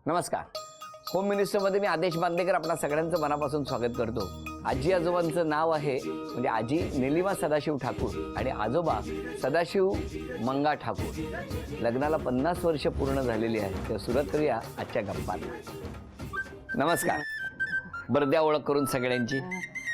नमस्कार. होम मिनिस्टरमध्ये मी आदेश बांदेकर आपणा सगळ्यांचं मनापासून स्वागत करतो. आजी आजोबांचं नाव आहे म्हणजे आजी निलिमा सदाशिव ठाकूर आणि आजोबा सदाशिव मंगा ठाकूर. लग्नाला 50 वर्ष पूर्ण झालेली आहे. तर सुरुवात करूया आजच्या गप्पांना. नमस्कार. बरं द्या ओळख करून सगळ्यांची.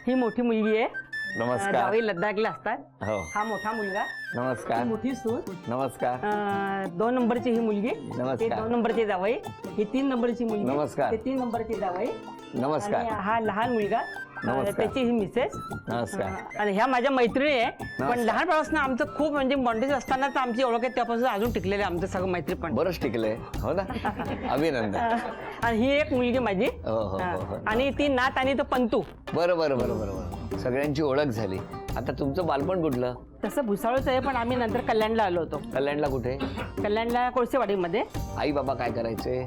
ही मोठी मुलगी आहे. नमस्कार. जावई लद्दाखला असतात. हो. हा मोठा मुलगा. नमस्कार. ही मोठी सून. नमस्कार. 2 नंबरची ही मुलगी. नमस्कार. ते 2 नंबरचे जावई. ही 3 नंबरची मुलगी. नमस्कार. ते 3 नंबरचे जावई. नमस्कार. आणि हा लहान मुलगा. नमस्कार. त्याची ही मिसेस. नमस्कार. आणि ह्या माझ्या मैत्रिणी आहे. पण लहानपणापासून आमचं खूप म्हणजे बॉन्डेज असतानाच आमची ओळख आहे, त्यापासून अजून टिकलेलं आहे आमचं सगळं मैत्री पण. बरंच टिकलंय हो ना. अभिनंदन. आणि ही एक मुलगी माझी. हो हो हो. आणि ती नात आणि तो पंतू. बरं बरं बरं बरं बरं. सगळ्यांची ओळख झाली. आता तुमचं बालपण कुठलं? तसं भुसावळच आहे, पण आम्ही नंतर कल्याणला आलो होतो. कल्याणला कुठे? कल्याणला कोळसेवाडीमध्ये. आई बाबा काय करायचे?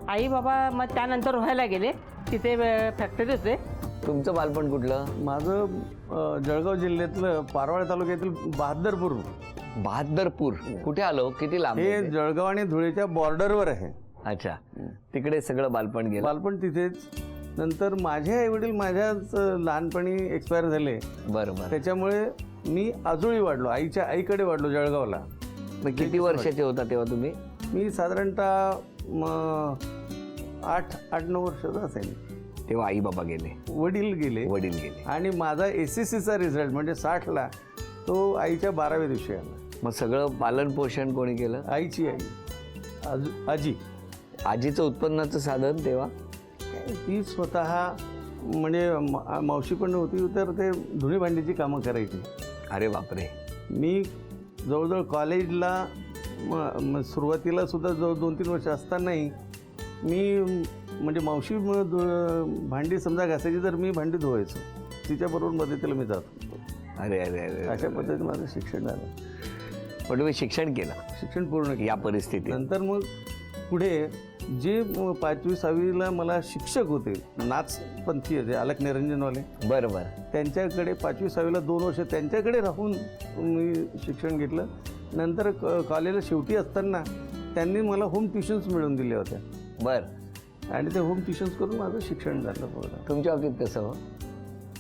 आई बाबा मग त्यानंतर राहायला गेले, तिथे फॅक्टरी होते. तुमचं बालपण कुठलं? माझं जळगाव जिल्ह्यातलं पारवाड तालुक्यातील बहादरपूर. बहादरपूर कुठे आलो? किती लांब? हे जळगाव आणि धुळेच्या बॉर्डरवर आहे. अच्छा. तिकडे सगळं बालपण गेलं. बालपण तिथेच. नंतर माझे आईवडील माझ्याच लहानपणी एक्सपायर झाले. बरं बरं. त्याच्यामुळे मी आजोळी वाढलो, आईच्या आईकडे वाढलो जळगावला. मग किती वर्षाचे होता तेव्हा तुम्ही? मी साधारणतः 8-9 वर्षाचा असेल. तेव्हा आई बाबा गेले, वडील गेले. वडील गेले. आणि माझा SSCचा रिझल्ट म्हणजे 60ला तो आईच्या 12व्या दिवशी आला. मग सगळं पालन पोषण कोणी केलं? आईची आई आजी. आजीचं उत्पन्नाचं साधन तेव्हा? ती स्वतः म्हणजे मावशी पण होती, तर ते धुणी भांडीची कामं करायची. अरे बापरे. मी जवळजवळ कॉलेजला सुरुवातीला सुद्धा जवळ 2-3 वर्ष असतानाही मी म्हणजे मावशी भांडी समजा घासायची, तर मी भांडी धुवायचो. तिच्याबरोबर मदतीला मी जात होतो. अरे अरे अरे. अशा पद्धतीने माझं शिक्षण झालं. पण तुम्ही शिक्षण केलं? शिक्षण पूर्ण केलं. या परिस्थितीत नंतर मग पुढे जे 5वी-6वीला मला शिक्षक होते, नाच पंथी होते, अलक निरंजनवाले. बरं बरं. त्यांच्याकडे 5वी-6वीला 2 वर्ष त्यांच्याकडे राहून मी शिक्षण घेतलं. नंतर कॉलेजला शेवटी असताना त्यांनी मला होम ट्युशन्स मिळवून दिल्या होत्या. बरं. आणि ते होम ट्युशन्स करून माझं शिक्षण झालं पूर्ण. तुमच्या बाबतीत कसं हो?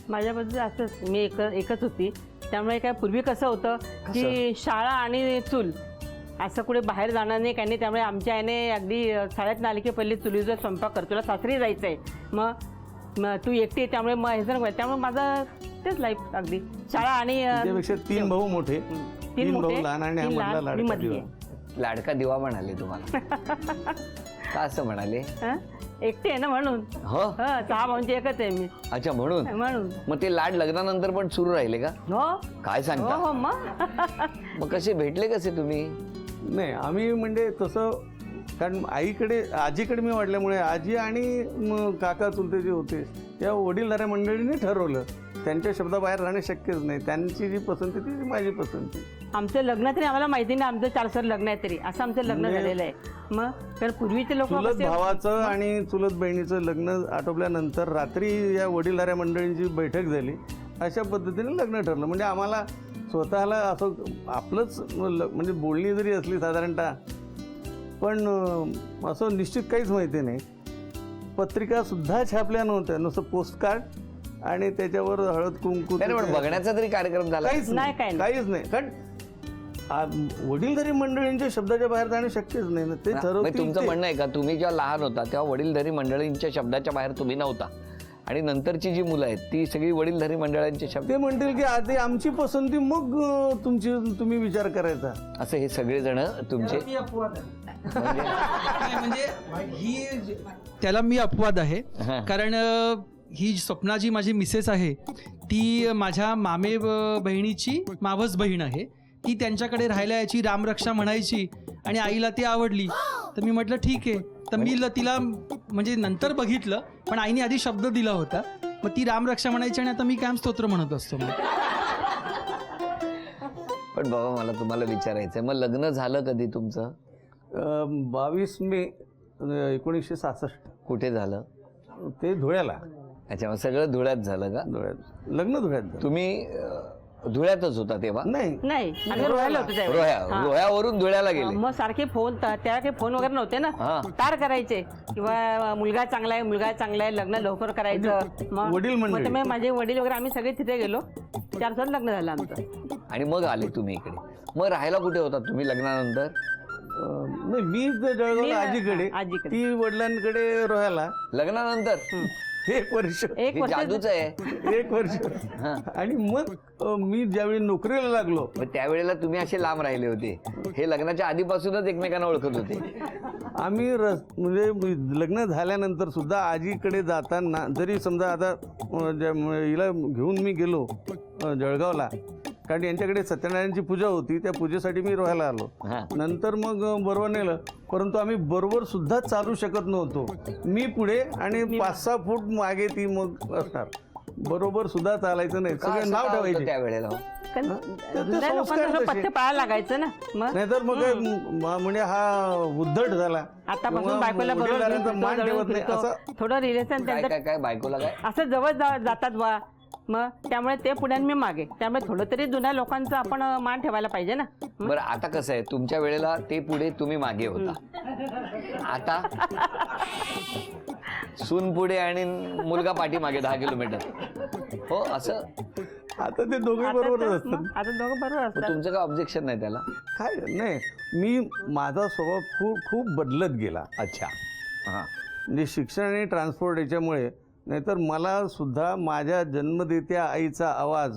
माझ्याबद्दल असंच, मी एकच होती. त्यामुळे काय पूर्वी कसं होतं की शाळा आणि चूल असं कुठे बाहेर जाणार नाही काही नाही. त्यामुळे आमच्या आईने अगदी शाळेत आली की पहिले चुलीचा स्वयंपाक कर, तुला सासरी जायचं आहे, मग तू एकटी आहे त्यामुळे मग हे जण. त्यामुळे माझं तेच लाईफ अगदी शाळा आणि त्यापेक्षा 3 भाऊ मोठे, 3 भाऊ लहान आणि हा मधला लाडका दिवा. लाडका दिवा म्हणाले तुम्हाला? का असं म्हणाले? एकटी आहे ना म्हणून. हो. 6 भाऊंची एकच आहे मी. अच्छा, म्हणून. म्हणून मग ते लाड लग्नानंतर पण सुरू राहिले का? हो. काय हो सांगता? हो. मग कसे भेटले कसे तुम्ही? नाही, आम्ही म्हणजे तसं, कारण आजीकडे मी वाढल्यामुळे आजी आणि काका चुलते जे होते त्या वडीलधाऱ्या मंडळीने ठरवलं. त्यांच्या शब्दाबाहेर राहणे शक्यच नाही. त्यांची जी पसंती ती माझी पसंती. आमचं लग्न तरी आम्हाला माहिती नाही आमचं 4 सर लग्न आहे तरी असं आमचं लग्न झालेलं आहे. मग कारण पूर्वीचे लोक चुलत भावाचं आणि चुलत बहिणीचं लग्न आटोपल्यानंतर रात्री या वडीलधाऱ्या मंडळींची बैठक झाली. अशा पद्धतीने लग्न ठरलं. म्हणजे आम्हाला स्वतःला असं आपलंच म्हणजे बोलणी जरी असली साधारणतः, पण असं निश्चित काहीच माहिती नाही. पत्रिकासुद्धा छापल्या नव्हत्या, नुसतं पोस्टकार्ड आणि त्याच्यावर हळद कुंकू. बघण्याचा तरी कार्यक्रम झाला? काहीच नाही, काहीच नाही. कारण वडीलधारी मंडळींच्या शब्दाच्या बाहेर जाणे शक्यच नाही ना. ते ठरवतील. तुमचं म्हणणं आहे का तुम्ही जेव्हा लहान होता तेव्हा वडीलधारी मंडळींच्या शब्दाच्या बाहेर तुम्ही नव्हता आणि नंतरची जी मुलं आहेत ती सगळी वडीलधारी मंडळांचे शब्द? ते म्हणतील की आधी आमची पसंती, मग तुम्ही विचार करायचा. असं हे सगळेजण तुमचे म्हणजे ही त्याला मी अपवाद आहे. कारण ही स्वप्ना जी माझी मिसेस आहे ती माझ्या मामे बहिणीची मावस बहीण आहे. ती त्यांच्याकडे राहायला यायची, रामरक्षा म्हणायची आणि आईला ती आवडली. तर मी म्हटलं ठीक आहे. तर मी तिला म्हणजे नंतर बघितलं, पण आईने आधी शब्द दिला होता. मग ती रामरक्षा म्हणायची आणि आता मी कायम स्तोत्र म्हणत असतो. पण बाबा मला तुम्हाला विचारायचंय, मग लग्न झालं कधी तुमचं? 22 मे 1966. कुठे झालं ते धुळ्याला. अच्छा, मग सगळं धुळ्यात झालं का? धुळ्यात लग्न धुळ्यात झालं. तुम्ही धुळ्यातच होता तेव्हा? नाही नाही आम्ही रोहायला होतो त्यावेळी. हा. रोह्यावरून धुळ्याला गेले? मग सारखे फोन त्या काही फोन वगैरे नव्हते ना, हा. तार करायचे किंवा मुलगा चांगला आहे, मुलगा चांगला आहे, लग्न लवकर करायचं. वडील मंडळी. मग ते माझे वडील वगैरे आम्ही सगळे तिथे गेलो. 4 दिवसात लग्न झालं आमचं. आणि मग आले तुम्ही इकडे. मग राहायला कुठे होता तुम्ही लग्नानंतर? नाही, मी जळगावला आजीकडे, आजीकडे. ती वडिलांकडे राहायला. लग्नानंतर? 1 वर्ष. एक हे वर्ष जादूच आहे. 1 वर्ष. आणि मग मी ज्यावेळी नोकरीला लागलो, मग त्यावेळेला तुम्ही असे लांब राहिले होते? हे लग्नाच्या आधीपासूनच एकमेकांना ओळखत होते? आम्ही म्हणजे लग्न झाल्यानंतर सुद्धा आजीकडे जाताना जरी समजा आता हिला घेऊन मी गेलो जळगावला, कारण यांच्याकडे सत्यनारायणची पूजा होती, त्या पूजेसाठी मी राहायला आलो. हा. नंतर मग बरोबर नेलं, परंतु आम्ही बरोबर सुद्धा चालू शकत नव्हतो. मी पुढे आणि 5-6 फूट मागे ती मग असणार. बरोबर सुद्धा चालायचं नाही, का सगळे असं नाव का होतं ठेवायचे. त्यावेळेला? कारण ते जुन्या संस्कार लोकांना तसे. पथ्य पाळायला लागायचं ना. मग नाहीतर मग काय म्हणजे हा उद्धट झाला. आतापासून किंवा बायकोला बरोबर वडिलांचा घेऊन मान फिरतो, ठेवत जवळ नाही फिरतो. असं. थोडं रिलेशन काय त्यांचं काय काय बायकोला काय? असं जवळ जातात बा. मग त्यामुळे ते पुढे आणि मी मागे, त्यामुळे थोडं तरी जुन्या लोकांचं आपण मान ठेवायला पाहिजे ना. बरं आता कसं आहे, तुमच्या वेळेला ते पुढे तुम्ही मागे होता, आता सून पुढे आणि मुलगा पाठीमागे 10 किलोमीटर. हो असं? आता ते दोघे आता बरोबरच तर- असतात. मग आता दोघं बरोबर मग असतात. तुमचं काय ऑब्जेक्शन नाही त्याला? काय नाही, मी माझा स्वभाव खूप खूप बदलत गेला. अच्छा. हां. म्हणजे शिक्षण आणि ट्रान्सपोर्ट याच्यामुळे. नाहीतर मला सुद्धा माझ्या जन्मदेत्या आईचा आवाज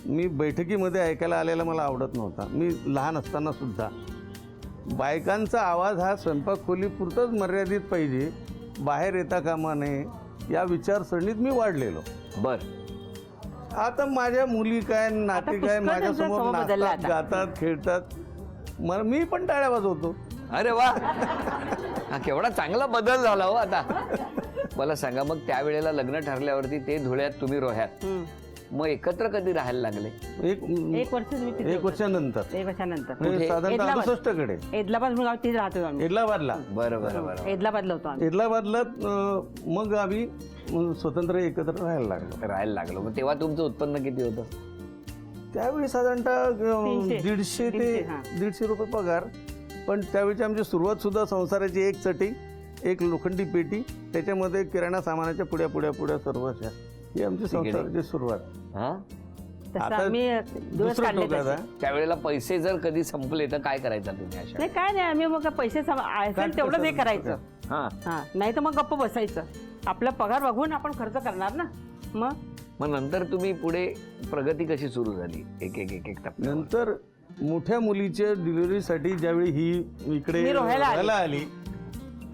मी बैठकीमध्ये ऐकायला आलेला मला आवडत नव्हता. मी लहान असताना सुद्धा बायकांचा आवाज हा स्वयंपाकखोलीपुरताच मर्यादित पाहिजे, बाहेर येता कामा नये, या विचारसरणीत मी वाढलेलो. बर. आता माझ्या मुली काय, नाती काय, पुष्कळ माझ्यासमोर त्यांचा स्वभाव बदलला नाचतात, आता. गातात, खेळतात. मला मी पण टाळ्या वाजवतो. अरे वा, हा केवढा चांगला बदल झाला हो. आता मला सांगा, मग त्यावेळेला लग्न ठरल्यावरती ते धुळ्यात, तुम्ही रोह्यात, मग एकत्र कधी राहायला लागले? एक वर्ष मी तिथे 1 वर्षानंतर, 1 वर्षानंतर म्हणजे साधारणतः हैदराबाद. 68 कडे हैदराबाद म्हणून गाव तिथे राहतो आम्ही. एडलाबादला. बरं बरं बरं. हैदराबादला होतो आम्ही. एडलाबादला मग आम्ही स्वतंत्र एकत्र राहायला लागलो. राहायला लागलो. मग तेव्हा तुमचं उत्पन्न किती होतं? त्यावेळी साधारणतः 150 ते 150 रुपये पगार. पण त्यावेळी आमची सुरुवात सुद्धा संसाराची 1 चटी, 1 लोखंडी पेटी, त्याच्यामध्ये किराणा सामानाच्या पुड्या पुड्या पुड्या सर्व अशा, ही आमची संसाराची सुरुवात. हा. तसं आता आम्ही दिवस दुसरं काढले टोक तसे. आता. त्यावेळेला पैसे जर कधी संपले तर काय करायचा तुम्ही अशा? नाही काय नाही, आम्ही मग पैसे असेल तेवढंच हे करायचं. हा. हा, नाही तर मग गप्प बसायचं. आपला पगार बघून आपण खर्च करणार ना. मग नंतर तुम्ही पुढे प्रगती कशी सुरू झाली? एक एक एक एक टप्प्यावर. नंतर मोठ्या मुलीच्या डिलिव्हरीसाठी ज्यावेळी ही इकडे मी रोह्याला आली. राहायला आली,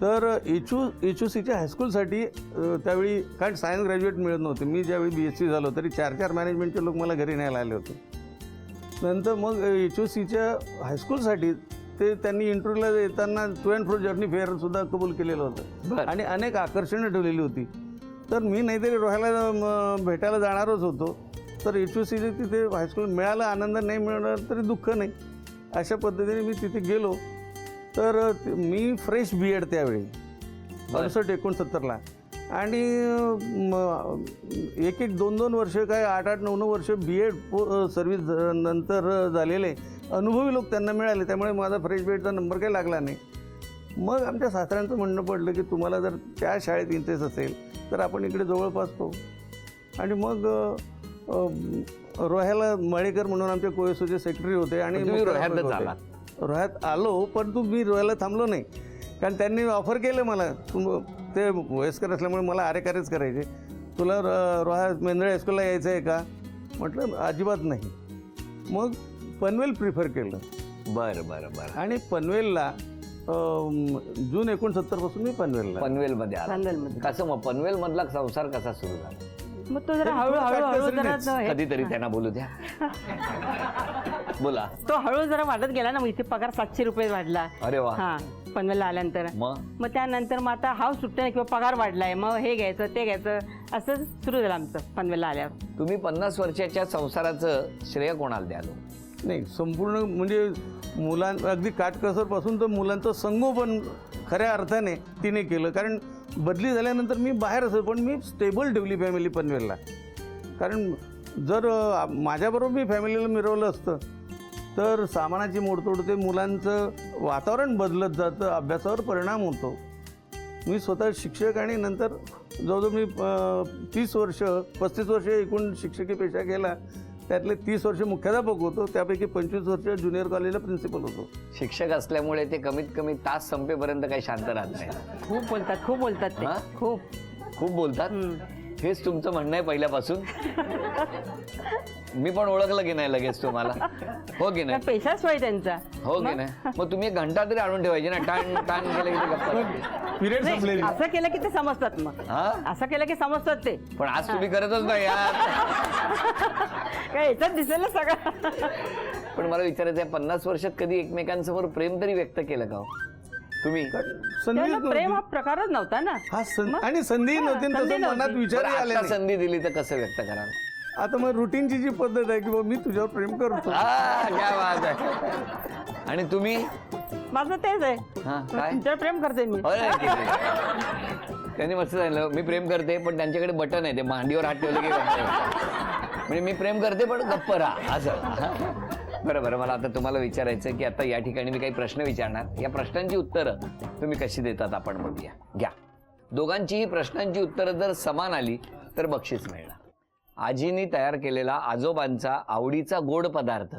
तर HUCच्या हायस्कूलसाठी त्यावेळी कारण सायन्स ग्रॅज्युएट मिळत नव्हते. मी ज्यावेळी BSc झालो तरी 4 मॅनेजमेंटचे लोक मला घरी न्यायला आले होते. नंतर मग HUCच्या हायस्कूलसाठी ते त्यांनी इंटरव्ह्यूला येताना to and fro journey fare सुद्धा कबूल केलेलं होतं. बरं. आणि अनेक आकर्षणं ठेवलेली होती. तर मी नाहीतरी रोह्याला भेटायला जाणारच होतो. तर HUCचे तिथे हायस्कूल मिळालं, आनंद नाही मिळणार तरी दुःख नाही, अशा पद्धतीने मी तिथे गेलो. तर मी फ्रेश B.Ed त्यावेळी 68-69ला. आणि 1-2 वर्ष काय 8-9 वर्ष B.Ed सर्व्हिस नंतर झालेले अनुभवी लोक त्यांना मिळाले. त्यामुळे माझा फ्रेश B.Edचा नंबर काही लागला नाही. मग आमच्या सासऱ्यांचं म्हणणं पडलं की तुम्हाला जर त्या शाळेत इंटरेस्ट असेल तर आपण इकडे जवळपास पाहू. आणि मग रोह्याला मळेकर म्हणून आमच्या कोएसओचे सेक्रेटरी होते. आणि तुम्ही रोह्यातच होते. आलात? रोह्यात आलो, परंतु मी रोह्याला थांबलो नाही. कारण त्यांनी ऑफर केलं मला, ते वयस्कर असल्यामुळे मला आरेकारेच करायचे. तुला रोह्यात मेंदळे हायस्कूलला यायचं आहे का? म्हटलं अजिबात नाही. मग पनवेल प्रिफर केलं. बरं बरं बरं. आणि पनवेलला जून 69 पासून मी पनवेलमध्ये आला. पनवेलमध्ये. कसं मग पनवेल मधला संसार कसा सुरू झाला? मग तो जरा हळूहळू जरा कधीतरी त्यांना बोलू द्या. बोला. तो हळू जरा वाढत गेला ना. मग इथे पगार 700 रुपये वाढला. अरे वा. हा, पनवेलला आल्यानंतर. मग त्यानंतर मग आता हाव सुट्ट्या किंवा पगार वाढलाय, मग हे घ्यायचं ते घ्यायचं असं सुरू झालं आमचं पनवेलला आल्यावर. तुम्ही 50 वर्षाच्या संसाराचं श्रेय कोणाला द्याल? नाही, संपूर्ण म्हणजे अगदी काटकसरपासून तर मुलांचं संगोपन खऱ्या अर्थाने तिने केलं. कारण बदली झाल्यानंतर मी बाहेर असेल, पण मी स्टेबल ठेवली फॅमिली पनवेलला. कारण जर माझ्याबरोबर मी फॅमिलीला मिरवलं असतं तर सामानाची मोडतोड ते मुलांचं वातावरण बदलत जातं, अभ्यासावर परिणाम होतो. मी स्वतः शिक्षक आणि नंतर जवळजवळ मी 35 वर्ष एकूण शिक्षकी पेशा केला. त्यातले 30 वर्ष मुख्याध्यापक होतो, त्यापैकी 25 वर्ष ज्युनियर कॉलेजला प्रिन्सिपल होतो. शिक्षक असल्यामुळे ते कमीत कमी तास संपेपर्यंत काही शांत राहत नाही. खूप बोलतात ते. हा? खूप बोलतात. हेच तुमचं म्हणणं आहे पहिल्यापासून. मी पण ओळखलं की नाही लगेच तुम्हाला, हो की नाही? पेशाच होय त्यांचा. हो की नाही? मग तुम्ही एक घंटा तरी आणून ठेवायची ना, टाण टाण केलं की ते गप्पा. पिरियड नाही, संपलेली. असं केलं की ते समजतात. मग हा, असं केलं की समजतात ते. पण आज तुम्ही करतच नाही यार. काय याच्यात दिसेल ना सगळं. पण मला विचारायचं आहे, 50 वर्षात कधी एकमेकांसमोर प्रेम तरी व्यक्त केलं का हो? तुम्ही संधी त्याला प्रेम हा प्रकारच नव्हता ना. आणि संधी नव्हती आणि संधी तसं मनात नव्हती. विचार बरं, आले आता नाही. संधी दिली तर कसं व्यक्त कराल? आता मग रुटीनची जी पद्धत आहे की बाबा मी तुझ्यावर प्रेम करतो. क्या बात आहे. आणि तुम्ही? माझं तेच आहे. हा, काय? तुमच्यावर प्रेम करते मी. अरे, ठीक आहे. त्यांनी मस्त सांगितलं, मी प्रेम करते पण त्यांच्याकडे बटन आहे, ते मांडीवर हात ठेवले की गप्प बसतात. म्हणजे मी प्रेम करते पण गप्प राहा असं. बरं, मला आता तुम्हाला विचारायचं की आता या ठिकाणी मी काही प्रश्न विचारणार. या प्रश्नांची उत्तरं तुम्ही कशी देतात आपण बघूया. घ्या. दोघांचीही प्रश्नांची उत्तरं जर समान आली तर बक्षीस मिळणार. आजीनी तयार केलेला आजोबांचा आवडीचा गोड पदार्थ.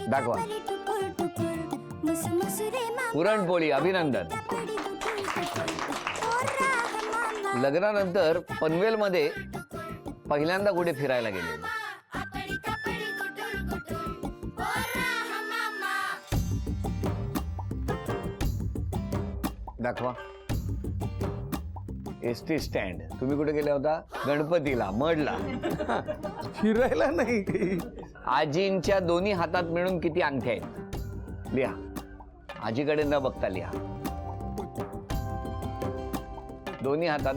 दाखवा. पुरणपोळी. अभिनंदन. लग्नानंतर पनवेलमध्ये पहिल्यांदा कुठे फिरायला गेले? दाखवा. ST stand. तुम्ही कुठे गेला होता? गणपतीला, मडला. फिरायला नाही. आजींच्या दोन्ही हातात मिळून किती अंगठ्या आहेत? लिहा. आजीकडे न बघता लिहा. दोन्ही हातात.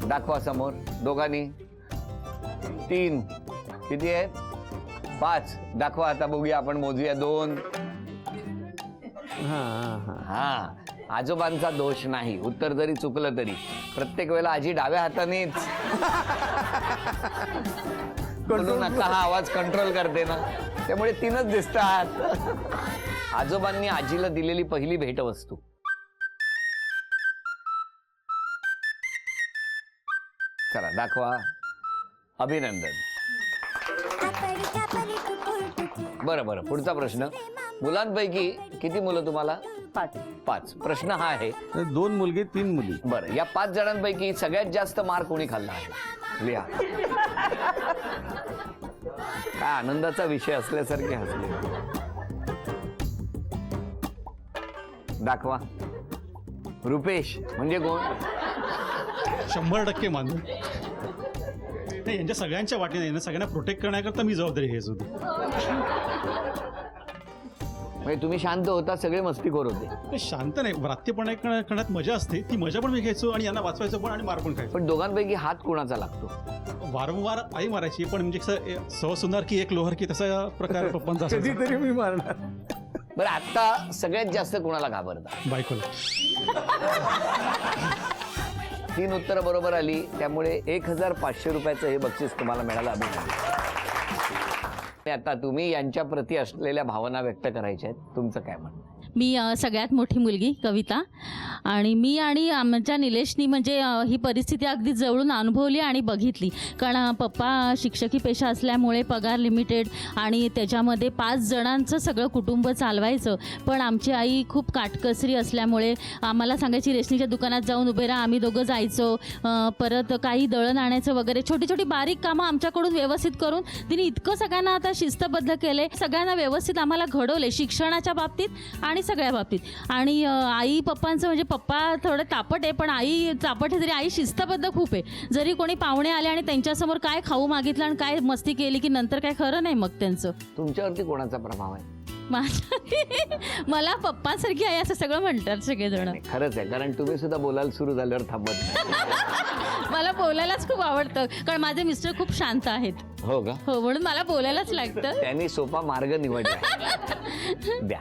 दाखवा समोर दोघांनी. 3. किती आहेत? 5. दाखवा आता, बघूया आपण, मोजूया. 2. हा, आजोबांचा दोष नाही. उत्तर जरी चुकलं तरी प्रत्येक वेळेला आजी डाव्या हातानेच बोलू नका हा आवाज कंट्रोल करते ना, त्यामुळे 3च दिसतात. आजोबांनी आजीला दिलेली पहिली भेटवस्तू. चला दाखवा. अभिनंदन. बरं, पुढचा प्रश्न. मुलांपैकी किती मुलं तुम्हाला? 5. प्रश्न हा आहे, 2 मुलगे 3 मुली. बरं, या 5 जणांपैकी सगळ्यात जास्त मार कोणी खाल्ला आहे? लिहा. काय आनंदाचा विषय असल्यासारखे हसले. दाखवा. रुपेश म्हणजे कोण? 100% मानू. नाही, यांच्या सगळ्यांच्या वाटेने यांना सगळ्यांना प्रोटेक्ट करण्याकरता मी जबाबदारी घ्यायची होती. म्हणजे तुम्ही शांत होता, सगळे मस्तीखोर होते. ते शांत नाही, व्रात्यपणा करण्यात मजा असते, ती मजा पण मी घ्यायचो आणि यांना वाचवायचो पण आणि मार पण खायचो. पण दोघांपैकी हात कोणाचा लागतो? वारंवार आई मारायची, पण म्हणजे सहज सुनार की एक लोहर की तसा प्रकार पप्पांचा असायचा. कधीतरी मी मारणार. बरं, आता सगळ्यात जास्त कोणाला घाबरता? बायकोला. 3 उत्तरं बरोबर आली, त्यामुळे 1500 रुपयाचं हे बक्षीस तुम्हाला मिळालं. अभिनंदन. आता तुम्ही यांच्या प्रती असलेल्या भावना व्यक्त करायच्या आहेत. तुमचं काय म्हणणं? मी सगळ्यात मोठी मुलगी कविता, आणि मी आणि आमच्या निलेशनी म्हणजे ही परिस्थिती अगदी जवळून अनुभवली आणि बघितली. कारण पप्पा शिक्षकी पेशा असल्यामुळे पगार लिमिटेड आणि त्याच्यामध्ये 5 जणांचं सगळं कुटुंब चालवायचं. पण आमची आई खूप काटकसरी असल्यामुळे आम्हाला सांगायची रेशनीच्या दुकानात जाऊन उभे राहा, आम्ही दोघं जायचो. परत काही दळण आणायचं वगैरे छोटी छोटी बारीक कामं आमच्याकडून व्यवस्थित करून तिने इतकं सगळ्यांना आता शिस्तबद्ध केले, सगळ्यांना व्यवस्थित आम्हाला घडवले शिक्षणाच्या बाबतीत आणि सगळ्या बाबतीत. आणि आई पप्पांचं म्हणजे पप्पा थोडं तापट आहे, पण आई चापट आहे, तरी आई शिस्तबद्ध खूप आहे. जरी कोणी पाहुणे आले आणि त्यांच्यासमोर काय खाऊ मागितलं आणि काय मस्ती केली की नंतर काय खरं नाही मग त्यांचं. तुमच्यावरती कोणाचा प्रभाव आहे? मला पप्पांसारखी आहे असं सगळं म्हणतात सगळेजण. नाही, खरंच आहे, कारण तुम्ही सुद्धा बोलायला सुरू झाल्यावर थांबत नाही. मला बोलायलाच खूप आवडतं, कारण माझे मिस्टर खूप शांत आहेत. हो का? हो, म्हणून मला बोलायलाच लागतं. त्यांनी सोपा मार्ग निवडला. द्या.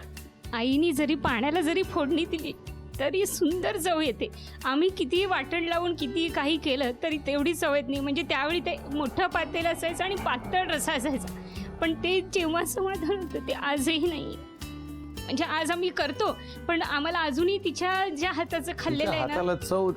आईने जरी पाण्याला जरी फोडणी दिली तरी सुंदर चव येते. आम्ही कितीही वाटण लावून कितीही काही केलं तरी तेवढी चव येत नाही. म्हणजे त्यावेळी ते मोठं पातेलं असायचं आणि पातळ रसा असायचा, पण ते जेव्हा समाधान होतं ते आजही नाही. म्हणजे आज आम्ही करतो पण आम्हाला अजूनही तिच्या ज्या हाताचं खाल्लेलं आहे ना हाताला चव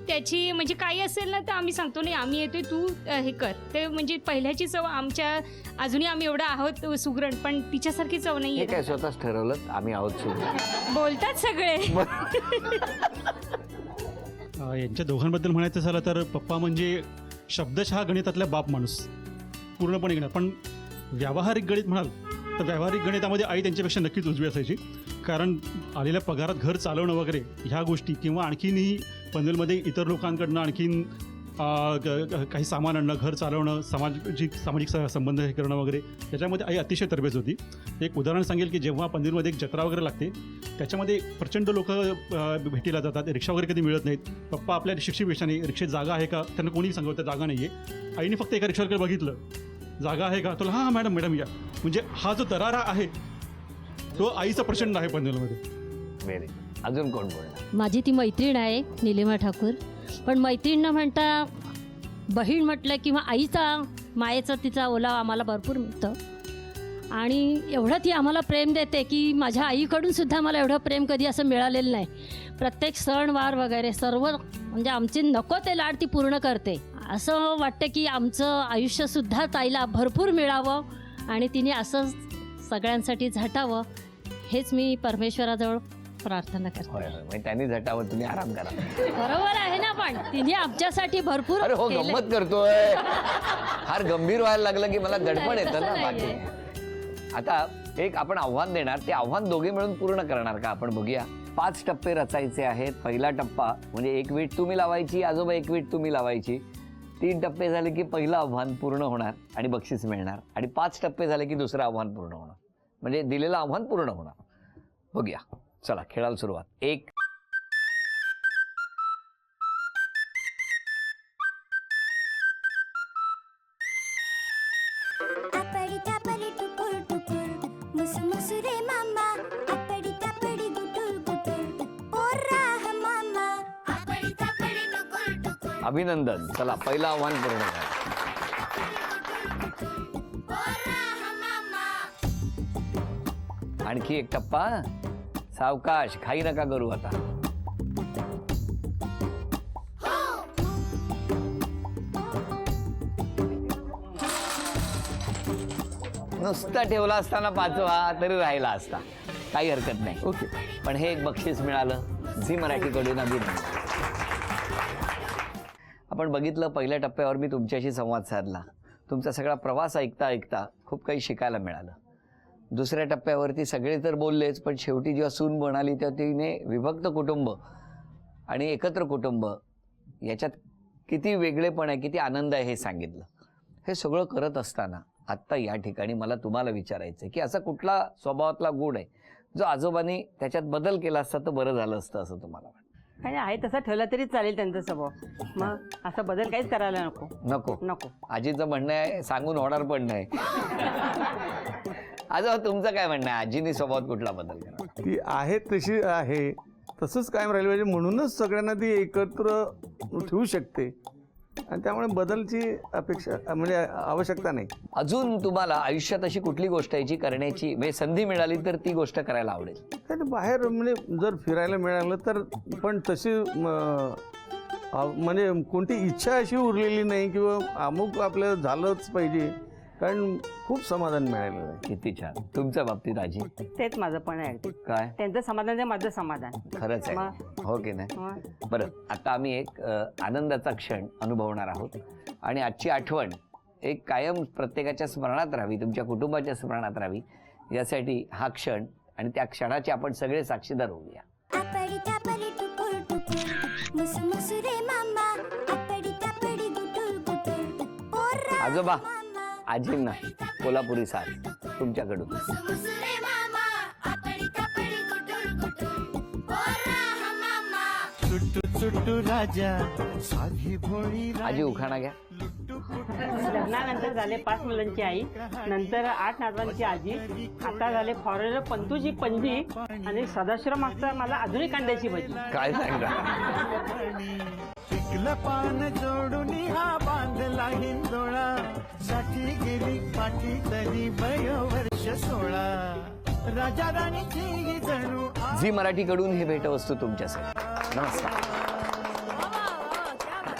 त्याची म्हणजे काही असेल ना तर आम्ही सांगतो नाही आम्ही येतोय तू हे कर ते. म्हणजे पहिल्याची चव आमच्या अजूनही आम्ही एवढं आहोत सुगरण पण तिच्यासारखी चव नाही हे काय आहे. स्वतःच ठरवलं आम्ही आहोत सुद्धा. बोलतात सगळे. यांच्या दोघांबद्दल म्हणायचं झालं तर पप्पा म्हणजे शब्दशः गणितातल्या बाप माणूस पूर्णपणे गणित. पण व्यावहारिक गणित म्हणाल तर व्यावहारिक गणितामध्ये आई त्यांच्यापेक्षा नक्कीच उजवी असायची. कारण आलेल्या पगारात घर चालवणं वगैरे ह्या गोष्टी किंवा आणखीनही पनवेलमध्ये इतर लोकांकडनं आणखीन काही सामान आणणं, घर चालवणं, सामाजिक संबंध हे करणं वगैरे याच्यामध्ये आई अतिशय तरबेज होती. एक उदाहरण सांगेल की जेव्हा पनवेलमध्ये एक जत्रा वगैरे लागते त्याच्यामध्ये प्रचंड लोक भेटीला जातात, रिक्षा वगैरे कधी मिळत नाहीत. पप्पा आपल्या रिक्षेची वेशाने रिक्षेत जागा आहे का त्यांना कोणीही सांगत जागा नाही आहे. आईने फक्त एका रिक्षावर बघितलं जागा आहे का, तुला हां मॅडम या. म्हणजे हा जो दरारा आहे तो आईचा प्रचंड आहे पनवेलमध्ये. व्हेरी. अजून कोण बोलणार? माझी ती मैत्रीण आहे निलिमा ठाकूर. पण मैत्रीण न म्हणता बहीण म्हटलं किंवा आईचा मायेचा तिचा ओलावा आम्हाला भरपूर मिळतं. आणि एवढं ती आम्हाला प्रेम देते की माझ्या आईकडून सुद्धा मला एवढं प्रेम कधी असं मिळालेलं नाही. प्रत्येक सणवार वगैरे सर्व म्हणजे आमचे नको ते लाड ती पूर्ण करते. असं वाटतं की आमचं आयुष्यसुद्धा ताईला भरपूर मिळावं आणि तिने असं सगळ्यांसाठी झटावं हेच मी परमेश्वराजवळ प्रार्थना करते. होय होय म्हणजे त्यांनी झटावं, तुम्ही आराम करा. बरोबर आहे ना, पण तिने आमच्यासाठी भरपूर अरे हो केलंय. गंमत करतोय. फार गंभीर व्हायला लागलं की मला गडबड येतं ना. बाकी आता एक आपण आव्हान देणार, ते आव्हान दोघे मिळून पूर्ण करणार का आपण बघूया. 5 टप्पे रचायचे आहेत. पहिला टप्पा म्हणजे 1 वीट तुम्ही लावायची, आजोबा 1 वीट तुम्ही लावायची. 3 टप्पे झाले की पहिलं आव्हान पूर्ण होणार आणि बक्षीस मिळणार. आणि 5 टप्पे झाले की दुसरं आव्हान पूर्ण होणार. म्हणजे दिलेलं आव्हान पूर्ण होणार. बघूया, चला खेळाला सुरुवात. 1 अपडी तापडी टुकुर टुकुर मुसु मुसु रे मामा अपडी तापडी गुटुर गुटुर ओरा ह मामा अपडी तापडी टुकुर टुकुर अभिनंदन. चला पहिलं आव्हान पूर्ण झालं. ओरा ह मामा. आणखी एक टप्पा. सावकाश, खाई नका करू आता. नुसता ठेवला असताना 5वा तरी राहिला असता, काही हरकत नाही. ओके. पण हे एक बक्षीस मिळालं झी मराठीकडून. अभिनंदन. आपण बघितलं पहिल्या टप्प्यावर मी तुमच्याशी संवाद साधला. तुमचा सगळा प्रवास ऐकता ऐकता खूप काही शिकायला मिळालं. दुसऱ्या टप्प्यावरती सगळे तर बोललेच, पण शेवटी जेव्हा सून म्हणाली तेव्हा तिने विभक्त कुटुंब आणि एकत्र कुटुंब याच्यात किती वेगळेपण आहे, किती आनंद आहे हे सांगितलं. हे सगळं करत असताना आत्ता या ठिकाणी मला तुम्हाला विचारायचं आहे की असा कुठला स्वभावातला गुण आहे जो आजोबांनी त्याच्यात बदल केला असता तर बरं झालं असतं असं तुम्हाला वाटतं? काही आहे तसा ठेवला तरी चालेल त्यांचा स्वभाव. मग असा बदल काहीच करायला नको. नको. नको. आजीचं म्हणणं आहे, सांगून होणार पण नाही. आजोबा तुमचं काय म्हणणं आहे? आजीने स्वभावात कुठला बदल करा? ती आहे तशी आहे तसंच कायम राहिली पाहिजे. म्हणूनच सगळ्यांना ती एकत्र ठेवू शकते आणि त्यामुळे बदलची अपेक्षा म्हणजे आवश्यकता नाही. अजून तुम्हाला आयुष्यात अशी कुठली गोष्ट आहे जी करण्याची म्हणजे संधी मिळाली तर ती गोष्ट करायला आवडेल? काय ते बाहेर म्हणजे जर फिरायला मिळालं तर, पण तशी म्हणजे कोणती इच्छा अशी उरलेली नाही किंवा अमुक आपल्याला झालंच पाहिजे, कारण खूप समाधान मिळालेलं आहे. किती छान. तुमच्या बाबतीत आजी तेच माझं पण आहे अगदी. काय? त्यांचं समाधान आहे, माझं समाधान. खरंच आहे, हो की नाही? बरं, आता आम्ही एक आनंदाचा क्षण अनुभवणार आहोत आणि आजची आठवण एक कायम प्रत्येकाच्या स्मरणात राहावी, तुमच्या कुटुंबाच्या स्मरणात राहावी, यासाठी हा क्षण आणि त्या क्षणाचे आपण सगळे साक्षीदार होऊया. अपडी तापडी टुकुर टुकुर मुसु मुसु रे मामा अपडी तापडी गुटुर गुटुर ओरा आजोबा, आजींना कोल्हापुरी साज तुमच्याकडून. मुसु मुसु रे मामा अपडी तापडी गुटुर गुटुर ओरा ह मामा. आजी उखाणा घ्या. लग्नानंतर झाले 5 मुलांची आई, नंतर 8 नातवांची आजी, आता झाले फॉरेनर पंतूची पणजी आणि सदाशिव मागचा मला अजूनही कांद्याची भजी. काय सांगता? पिकलं पान जोडून हा बांधला हिंदोळा, साठी गेली पाठी तरी वर्ष 16. राजा राणीची जणू झी मराठीकडून ही भेटवस्तू तुमच्यासाठी. नमस्कार.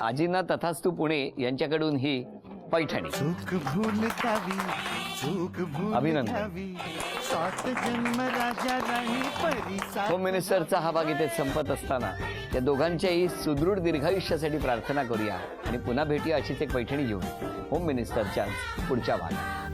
आजींना तथास्तू पुणे यांच्याकडून ही पैठणी. चूक भूल कावी, चूक भूल अभिनंदन. कावी, 7 जन्म राजा राणी परिसा. होम मिनिस्टरचा हा भाग इथे संपत असताना या दोघांच्याही सुदृढ दीर्घायुष्यासाठी प्रार्थना करूया आणि पुन्हा भेटूया अशीच एक पैठणी घेऊन होम मिनिस्टरच्या पुढच्या भागात.